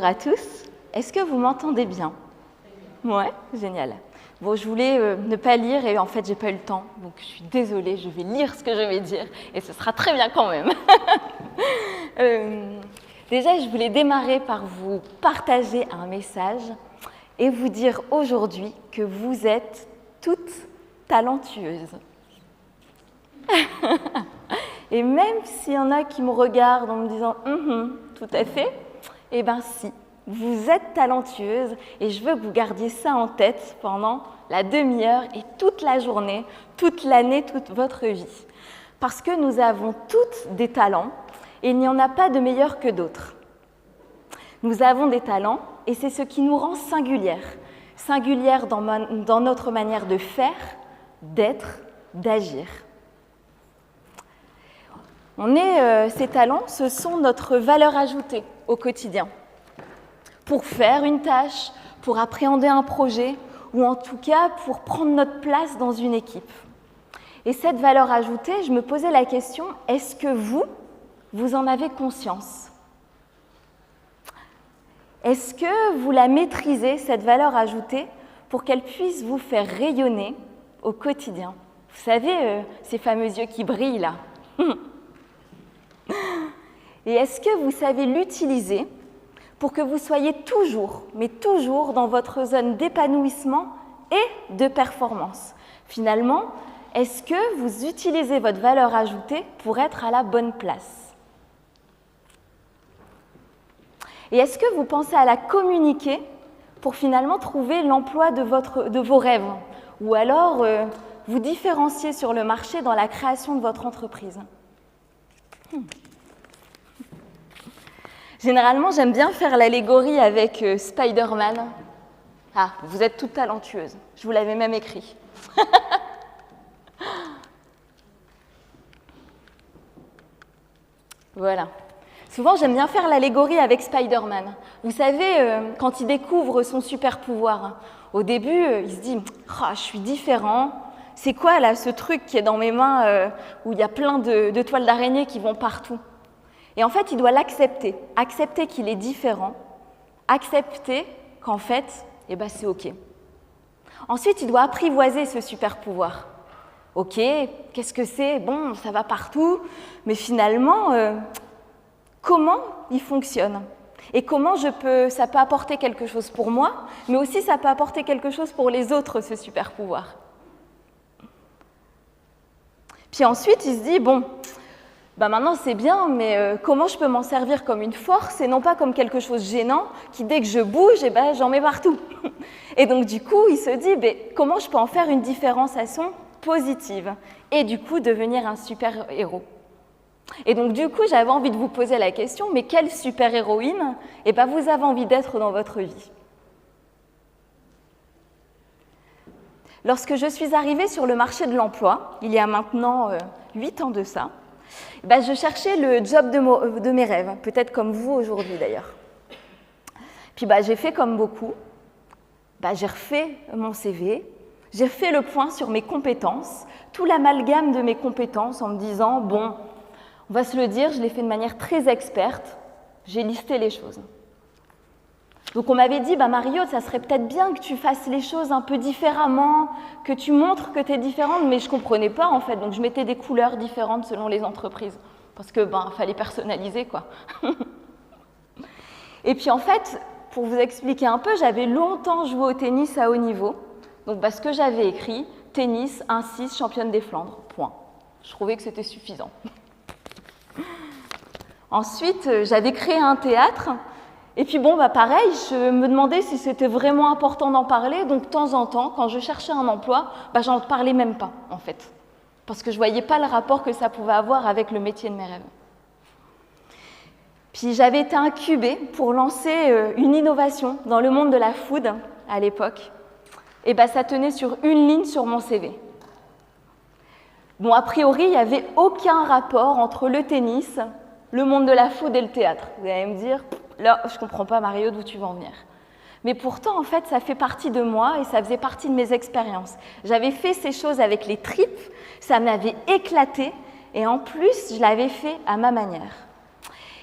à tous. Est-ce que vous m'entendez bien? Ouais, génial. Bon, je voulais ne pas lire et en fait, j'ai pas eu le temps. Donc, je suis désolée, je vais lire ce que je vais dire et ce sera très bien quand même. Déjà, je voulais démarrer par vous partager un message et vous dire aujourd'hui que vous êtes toutes talentueuses. Et même s'il y en a qui me regardent en me disant « tout à fait », eh bien si, vous êtes talentueuses et je veux que vous gardiez ça en tête pendant la demi-heure et toute la journée, toute l'année, toute votre vie. Parce que nous avons toutes des talents et il n'y en a pas de meilleurs que d'autres. Nous avons des talents et c'est ce qui nous rend singulières. Singulières dans notre manière de faire, d'être, d'agir. Ces talents, ce sont notre valeur ajoutée au quotidien. Pour faire une tâche, pour appréhender un projet, ou en tout cas pour prendre notre place dans une équipe. Et cette valeur ajoutée, je me posais la question, est-ce que vous en avez conscience? Est-ce que vous la maîtrisez, cette valeur ajoutée, pour qu'elle puisse vous faire rayonner au quotidien? Vous savez, ces fameux yeux qui brillent là. Et est-ce que vous savez l'utiliser pour que vous soyez toujours, mais toujours dans votre zone d'épanouissement et de performance? Finalement, est-ce que vous utilisez votre valeur ajoutée pour être à la bonne place? Et est-ce que vous pensez à la communiquer pour finalement trouver l'emploi de vos rêves? Ou alors vous différencier sur le marché dans la création de votre entreprise? Généralement, j'aime bien faire l'allégorie avec Spider-Man. Ah, vous êtes toutes talentueuses. Je vous l'avais même écrit. Voilà. Souvent, j'aime bien faire l'allégorie avec Spider-Man. Vous savez, quand il découvre son super pouvoir, au début, il se dit « Ah, je suis différent. C'est quoi là, ce truc qui est dans mes mains où il y a plein de toiles d'araignée qui vont partout ?» Et en fait, il doit l'accepter, accepter qu'il est différent, accepter qu'en fait, c'est OK. Ensuite, il doit apprivoiser ce super pouvoir. OK, qu'est-ce que c'est? Bon, ça va partout, mais finalement, comment il fonctionne? Et comment ça peut apporter quelque chose pour moi, mais aussi ça peut apporter quelque chose pour les autres, ce super pouvoir. Puis ensuite, il se dit, bon, maintenant c'est bien, mais comment je peux m'en servir comme une force et non pas comme quelque chose de gênant qui, dès que je bouge, j'en mets partout. Et donc du coup, il se dit, comment je peux en faire une différenciation positive et du coup devenir un super-héros. Et donc du coup, j'avais envie de vous poser la question, mais quelle super-héroïne vous avez envie d'être dans votre vie? Lorsque je suis arrivée sur le marché de l'emploi, il y a maintenant 8 ans de ça, je cherchais le job de mes rêves, peut-être comme vous aujourd'hui d'ailleurs. Puis j'ai fait comme beaucoup, j'ai refait mon CV, j'ai refait le point sur mes compétences, tout l'amalgame de mes compétences en me disant, bon, on va se le dire, je l'ai fait de manière très experte, j'ai listé les choses. Donc on m'avait dit, Mario, ça serait peut-être bien que tu fasses les choses un peu différemment, que tu montres que tu es différente, mais je ne comprenais pas en fait, donc je mettais des couleurs différentes selon les entreprises, parce que fallait personnaliser quoi. Et puis en fait, pour vous expliquer un peu, j'avais longtemps joué au tennis à haut niveau, donc ce que j'avais écrit, tennis, 1-6, championne des Flandres, point. Je trouvais que c'était suffisant. Ensuite, j'avais créé un théâtre. Et puis pareil, je me demandais si c'était vraiment important d'en parler, donc de temps en temps, quand je cherchais un emploi, j'en parlais même pas, en fait, parce que je voyais pas le rapport que ça pouvait avoir avec le métier de mes rêves. Puis j'avais été incubée pour lancer une innovation dans le monde de la food, à l'époque, et ça tenait sur une ligne sur mon CV. Bon, a priori, il n'y avait aucun rapport entre le tennis, le monde de la food et le théâtre. Vous allez me dire... Là, je ne comprends pas, Mario, d'où tu veux en venir. Mais pourtant, en fait, ça fait partie de moi et ça faisait partie de mes expériences. J'avais fait ces choses avec les tripes, ça m'avait éclaté et en plus, je l'avais fait à ma manière.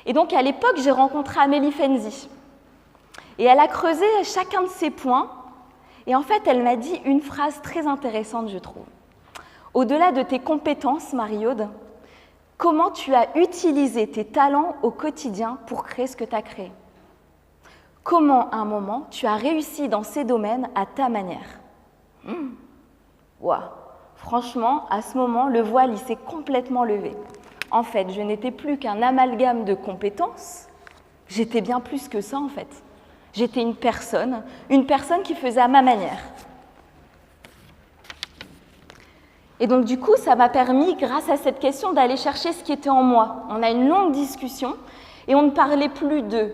Et donc, à l'époque, j'ai rencontré Amélie Fenzi. Et elle a creusé chacun de ces points. Et en fait, elle m'a dit une phrase très intéressante, je trouve. Au-delà de tes compétences, Marie-Aude, comment tu as utilisé tes talents au quotidien pour créer ce que tu as créé? Comment, à un moment, tu as réussi dans ces domaines à ta manière? Wow. Franchement, à ce moment, le voile il s'est complètement levé. En fait, je n'étais plus qu'un amalgame de compétences. J'étais bien plus que ça, en fait. J'étais une personne qui faisait à ma manière. Et donc, du coup, ça m'a permis, grâce à cette question, d'aller chercher ce qui était en moi. On a une longue discussion et on ne parlait plus de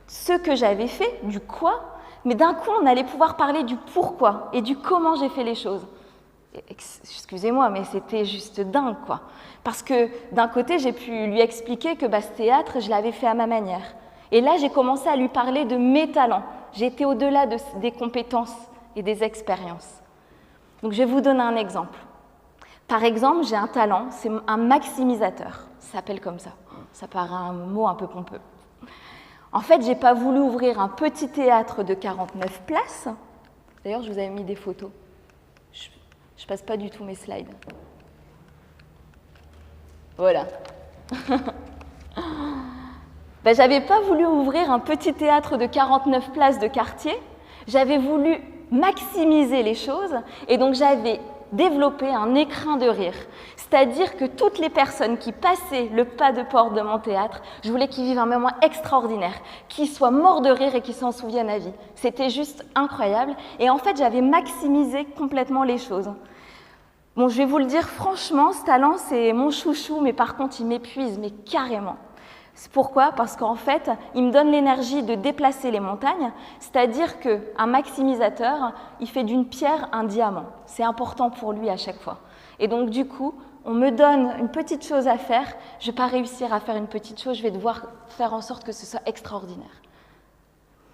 ce que j'avais fait, du quoi, mais d'un coup, on allait pouvoir parler du pourquoi et du comment j'ai fait les choses. Excusez-moi, mais c'était juste dingue, quoi. Parce que d'un côté, j'ai pu lui expliquer que ce théâtre, je l'avais fait à ma manière. Et là, j'ai commencé à lui parler de mes talents. J'étais au-delà des compétences et des expériences. Donc, je vais vous donner un exemple. Par exemple, j'ai un talent, c'est un maximisateur. Ça s'appelle comme ça. Ça paraît un mot un peu pompeux. En fait, je n'ai pas voulu ouvrir un petit théâtre de 49 places. D'ailleurs, je vous avais mis des photos. Je passe pas du tout mes slides. Voilà. J'avais pas voulu ouvrir un petit théâtre de 49 places de quartier. J'avais voulu maximiser les choses et donc j'avais développé un écrin de rire. C'est-à-dire que toutes les personnes qui passaient le pas de porte de mon théâtre, je voulais qu'ils vivent un moment extraordinaire, qu'ils soient morts de rire et qu'ils s'en souviennent à vie. C'était juste incroyable. Et en fait, j'avais maximisé complètement les choses. Bon, je vais vous le dire franchement, ce talent, c'est mon chouchou, mais par contre, il m'épuise, mais carrément. C'est pourquoi? Parce qu'en fait, il me donne l'énergie de déplacer les montagnes, c'est-à-dire qu'un maximisateur, il fait d'une pierre un diamant. C'est important pour lui à chaque fois. Et donc, du coup, on me donne une petite chose à faire, je ne vais pas réussir à faire une petite chose, je vais devoir faire en sorte que ce soit extraordinaire.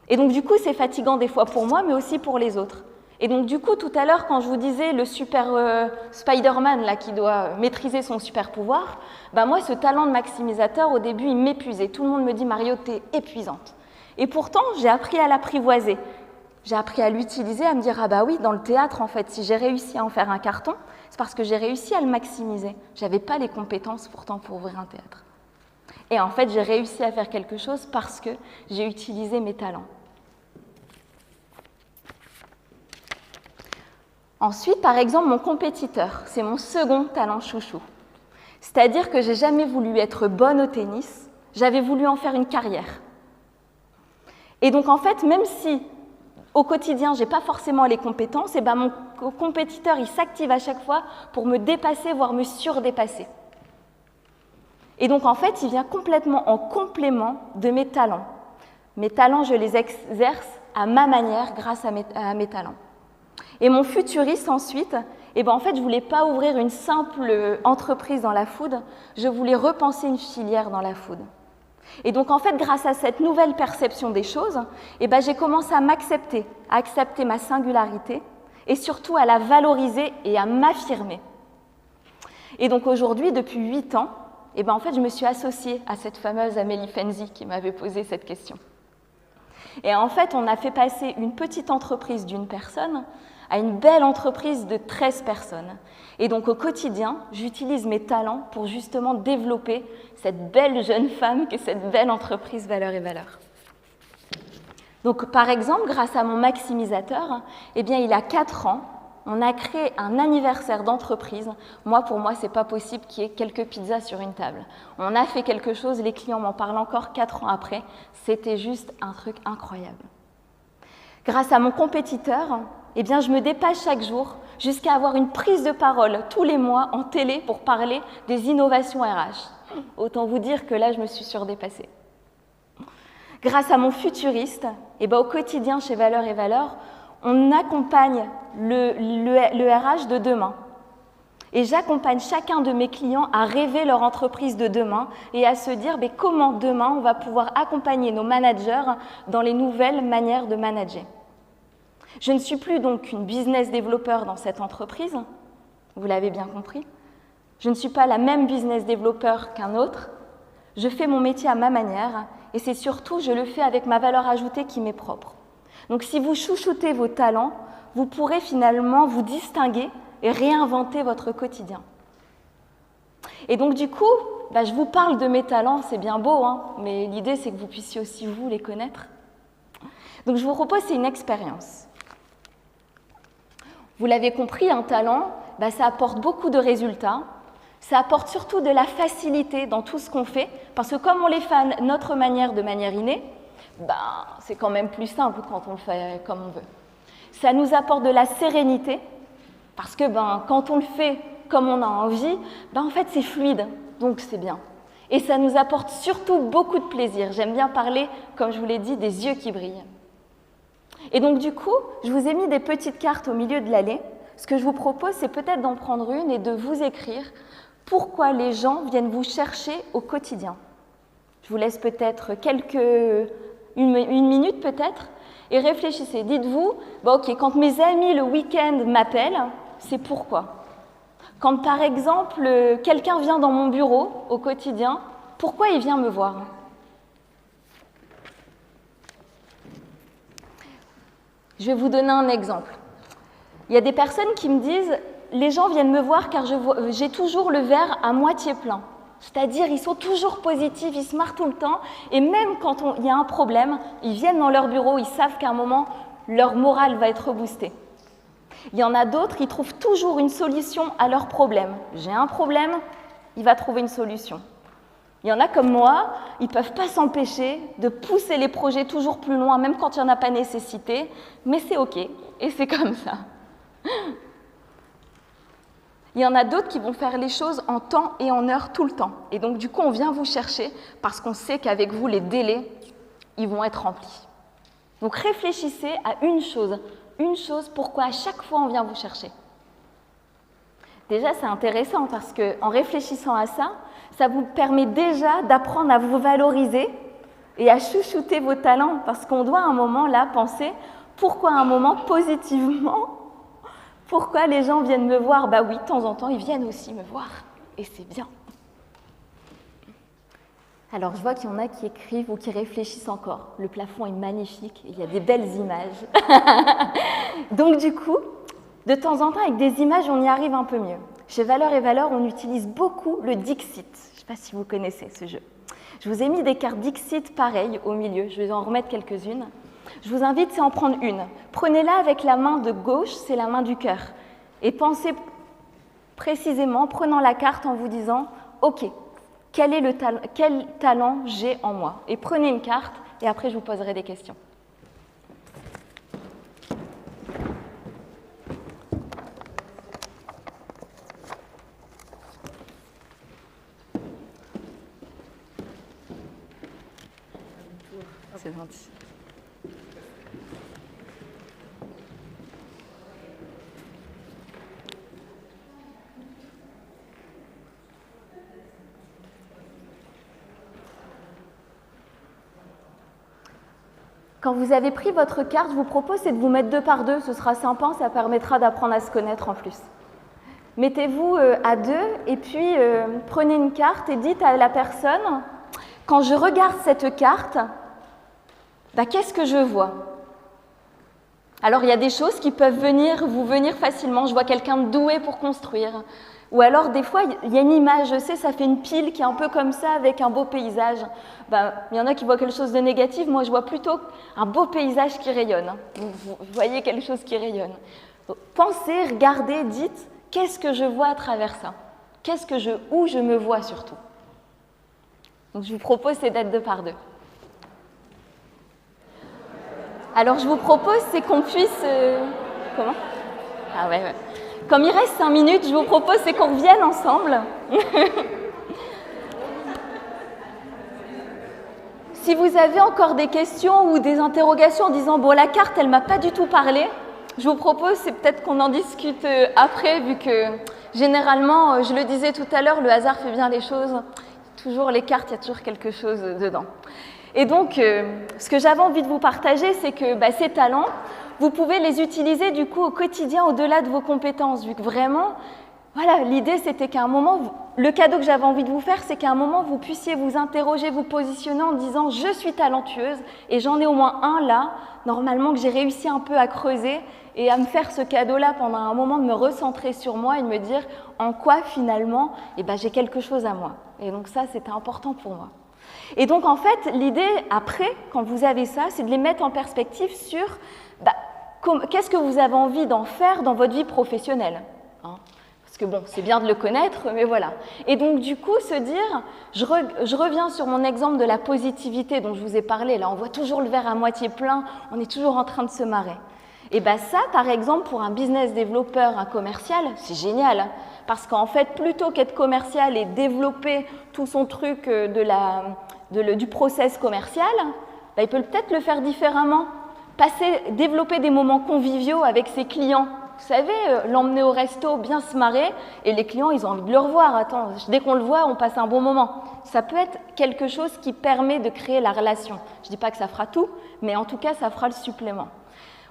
Et donc, du coup, c'est fatigant des fois pour moi, mais aussi pour les autres. Et donc, du coup, tout à l'heure, quand je vous disais le super Spider-Man là, qui doit maîtriser son super pouvoir, moi, ce talent de maximisateur, au début, il m'épuisait. Tout le monde me dit « Mario, t'es épuisante ». Et pourtant, j'ai appris à l'apprivoiser. J'ai appris à l'utiliser, à me dire « Ah bah oui, dans le théâtre, en fait, si j'ai réussi à en faire un carton, c'est parce que j'ai réussi à le maximiser. Je n'avais pas les compétences, pourtant, pour ouvrir un théâtre. Et en fait, j'ai réussi à faire quelque chose parce que j'ai utilisé mes talents. Ensuite, par exemple, mon compétiteur, c'est mon second talent chouchou. C'est-à-dire que j'ai jamais voulu être bonne au tennis, j'avais voulu en faire une carrière. Et donc, en fait, même si au quotidien, je n'ai pas forcément les compétences, et mon compétiteur, il s'active à chaque fois pour me dépasser, voire me surdépasser. Et donc, en fait, il vient complètement en complément de mes talents. Mes talents, je les exerce à ma manière grâce à mes talents. Et mon futuriste, ensuite, en fait, je ne voulais pas ouvrir une simple entreprise dans la food, je voulais repenser une filière dans la food. Et donc, en fait, grâce à cette nouvelle perception des choses, j'ai commencé à m'accepter, à accepter ma singularité et surtout à la valoriser et à m'affirmer. Et donc, aujourd'hui, depuis 8 ans, en fait, je me suis associée à cette fameuse Amélie Fenzi qui m'avait posé cette question. Et en fait, on a fait passer une petite entreprise d'une personne à une belle entreprise de 13 personnes. Et donc, au quotidien, j'utilise mes talents pour justement développer cette belle jeune femme qu'est cette belle entreprise Valeurs et Valeurs. Donc, par exemple, grâce à mon maximisateur, il y a 4 ans, on a créé un anniversaire d'entreprise. Pour moi, ce n'est pas possible qu'il y ait quelques pizzas sur une table. On a fait quelque chose, les clients m'en parlent encore 4 ans après. C'était juste un truc incroyable. Grâce à mon compétiteur, je me dépasse chaque jour jusqu'à avoir une prise de parole tous les mois en télé pour parler des innovations RH. Autant vous dire que là, je me suis surdépassée. Grâce à mon futuriste, au quotidien chez Valeurs et Valeurs, on accompagne le RH de demain. Et j'accompagne chacun de mes clients à rêver leur entreprise de demain et à se dire comment demain on va pouvoir accompagner nos managers dans les nouvelles manières de manager. Je ne suis plus donc une business développeur dans cette entreprise, vous l'avez bien compris. Je ne suis pas la même business développeur qu'un autre. Je fais mon métier à ma manière et c'est surtout, je le fais avec ma valeur ajoutée qui m'est propre. Donc si vous chouchoutez vos talents, vous pourrez finalement vous distinguer et réinventer votre quotidien. Et donc du coup, je vous parle de mes talents, c'est bien beau, hein, mais l'idée c'est que vous puissiez aussi vous les connaître. Donc je vous propose, c'est une expérience. Vous l'avez compris, un talent, ça apporte beaucoup de résultats, ça apporte surtout de la facilité dans tout ce qu'on fait, parce que comme on les fait à notre manière, de manière innée, c'est quand même plus simple quand on le fait comme on veut. Ça nous apporte de la sérénité, parce que quand on le fait comme on a envie, en fait c'est fluide, donc c'est bien. Et ça nous apporte surtout beaucoup de plaisir. J'aime bien parler, comme je vous l'ai dit, des yeux qui brillent. Et donc du coup, je vous ai mis des petites cartes au milieu de l'allée. Ce que je vous propose, c'est peut-être d'en prendre une et de vous écrire pourquoi les gens viennent vous chercher au quotidien. Je vous laisse peut-être une minute peut-être, et réfléchissez. Dites-vous, ok, quand mes amis le week-end m'appellent, c'est pourquoi. Quand par exemple, quelqu'un vient dans mon bureau au quotidien, pourquoi il vient me voir? Je vais vous donner un exemple. Il y a des personnes qui me disent « Les gens viennent me voir car j'ai toujours le verre à moitié plein ». C'est-à-dire, ils sont toujours positifs, ils se marrent tout le temps, et même quand il y a un problème, ils viennent dans leur bureau, ils savent qu'à un moment, leur morale va être boostée. Il y en a d'autres qui trouvent toujours une solution à leur problème. J'ai un problème, il va trouver une solution. Il y en a comme moi, ils ne peuvent pas s'empêcher de pousser les projets toujours plus loin, même quand il n'y en a pas nécessité, mais c'est OK, et c'est comme ça. Il y en a d'autres qui vont faire les choses en temps et en heure tout le temps. Et donc, du coup, on vient vous chercher parce qu'on sait qu'avec vous, les délais, ils vont être remplis. Donc, réfléchissez à une chose pourquoi à chaque fois on vient vous chercher. Déjà, c'est intéressant parce qu'en réfléchissant à ça, ça vous permet déjà d'apprendre à vous valoriser et à chouchouter vos talents parce qu'on doit à un moment là penser pourquoi à un moment positivement, pourquoi les gens viennent me voir. Oui, de temps en temps, ils viennent aussi me voir et c'est bien. Alors, je vois qu'il y en a qui écrivent ou qui réfléchissent encore. Le plafond est magnifique, il y a des belles images. Donc, du coup, de temps en temps, avec des images, on y arrive un peu mieux. Chez Valeurs et Valeurs, on utilise beaucoup le Dixit. Je ne sais pas si vous connaissez ce jeu. Je vous ai mis des cartes Dixit pareilles au milieu. Je vais en remettre quelques-unes. Je vous invite à en prendre une. Prenez-la avec la main de gauche, c'est la main du cœur. Et pensez précisément, prenant la carte en vous disant « Ok, quel talent j'ai en moi ?» Et prenez une carte et après je vous poserai des questions. C'est gentil. Quand vous avez pris votre carte, je vous propose de vous mettre 2 par 2. Ce sera sympa, ça permettra d'apprendre à se connaître en plus. Mettez-vous à 2 et puis prenez une carte et dites à la personne, quand je regarde cette carte, qu'est-ce que je vois? Alors, il y a des choses qui peuvent vous venir facilement. Je vois quelqu'un de doué pour construire. Ou alors, des fois, il y a une image, je sais, ça fait une pile qui est un peu comme ça, avec un beau paysage. Il y en a qui voient quelque chose de négatif. Moi, je vois plutôt un beau paysage qui rayonne. Vous voyez quelque chose qui rayonne. Donc, pensez, regardez, dites, qu'est-ce que je vois à travers ça? Où je me vois surtout? Donc, je vous propose, c'est d'être 2 par 2. Alors, je vous propose, c'est qu'on puisse... Comment? Ah ouais. Comme il reste 5 minutes, je vous propose, c'est qu'on revienne ensemble. Si vous avez encore des questions ou des interrogations en disant « Bon, la carte, elle ne m'a pas du tout parlé », je vous propose, c'est peut-être qu'on en discute après, vu que généralement, je le disais tout à l'heure, le hasard fait bien les choses. Toujours les cartes, il y a toujours quelque chose dedans. Et donc, ce que j'avais envie de vous partager, c'est que ces talents, vous pouvez les utiliser du coup au quotidien au-delà de vos compétences, vu que vraiment, Voilà, l'idée c'était qu'à un moment, le cadeau que j'avais envie de vous faire, c'est qu'à un moment vous puissiez vous interroger, vous positionner en disant je suis talentueuse et j'en ai au moins un là, normalement que j'ai réussi un peu à creuser et à me faire ce cadeau-là pendant un moment, de me recentrer sur moi et de me dire en quoi finalement j'ai quelque chose à moi. Et donc ça c'était important pour moi. Et donc en fait l'idée après, quand vous avez ça, c'est de les mettre en perspective sur qu'est-ce que vous avez envie d'en faire dans votre vie professionnelle, hein. Parce que bon, c'est bien de le connaître, mais voilà. Et donc du coup, se dire, je reviens sur mon exemple de la positivité dont je vous ai parlé, là on voit toujours le verre à moitié plein, on est toujours en train de se marrer. Et bien ça, par exemple, pour un business développeur, un commercial, c'est génial, hein, parce qu'en fait, plutôt qu'être commercial et développer tout son truc du process commercial, il peut peut-être le faire différemment, développer des moments conviviaux avec ses clients. Vous savez, l'emmener au resto, bien se marrer, et les clients, ils ont envie de le revoir. Attends, dès qu'on le voit, on passe un bon moment. Ça peut être quelque chose qui permet de créer la relation. Je ne dis pas que ça fera tout, mais en tout cas, ça fera le supplément.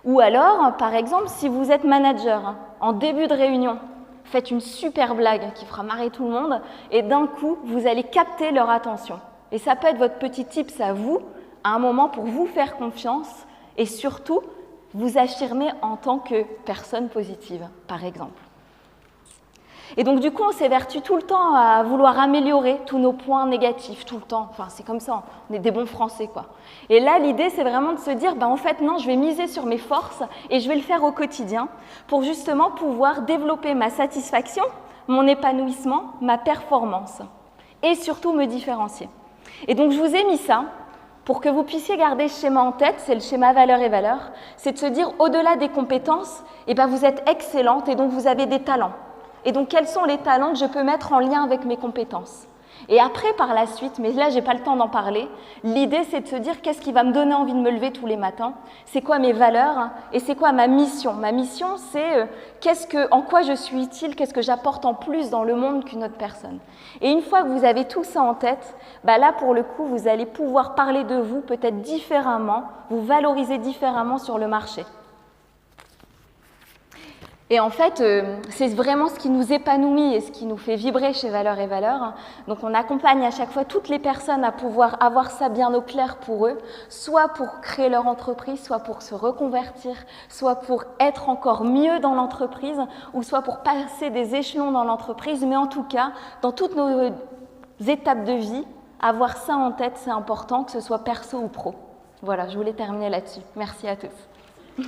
Ou alors, par exemple, si vous êtes manager, en début de réunion, faites une super blague qui fera marrer tout le monde, et d'un coup, vous allez capter leur attention. Et ça peut être votre petit tips à vous, à un moment pour vous faire confiance, et surtout, vous affirmer en tant que personne positive, par exemple. Et donc, du coup, on s'évertue tout le temps à vouloir améliorer tous nos points négatifs, tout le temps. Enfin, c'est comme ça, on est des bons Français, quoi. Et là, l'idée, c'est vraiment de se dire, en fait, non, je vais miser sur mes forces et je vais le faire au quotidien pour justement pouvoir développer ma satisfaction, mon épanouissement, ma performance et surtout me différencier. Et donc, je vous ai mis ça pour que vous puissiez garder ce schéma en tête, c'est le schéma valeurs et valeurs, c'est de se dire, au-delà des compétences, vous êtes excellente et donc vous avez des talents. Et donc, quels sont les talents que je peux mettre en lien avec mes compétences? Et après, par la suite, mais là, je n'ai pas le temps d'en parler, l'idée, c'est de se dire qu'est-ce qui va me donner envie de me lever tous les matins, c'est quoi mes valeurs et c'est quoi ma mission. Ma mission, c'est en quoi je suis utile, qu'est-ce que j'apporte en plus dans le monde qu'une autre personne. Et une fois que vous avez tout ça en tête, là, pour le coup, vous allez pouvoir parler de vous peut-être différemment, vous valoriser différemment sur le marché. Et en fait, c'est vraiment ce qui nous épanouit et ce qui nous fait vibrer chez Valeurs et Valeurs. Donc on accompagne à chaque fois toutes les personnes à pouvoir avoir ça bien au clair pour eux, soit pour créer leur entreprise, soit pour se reconvertir, soit pour être encore mieux dans l'entreprise, ou soit pour passer des échelons dans l'entreprise. Mais en tout cas, dans toutes nos étapes de vie, avoir ça en tête, c'est important, que ce soit perso ou pro. Voilà, je voulais terminer là-dessus. Merci à tous.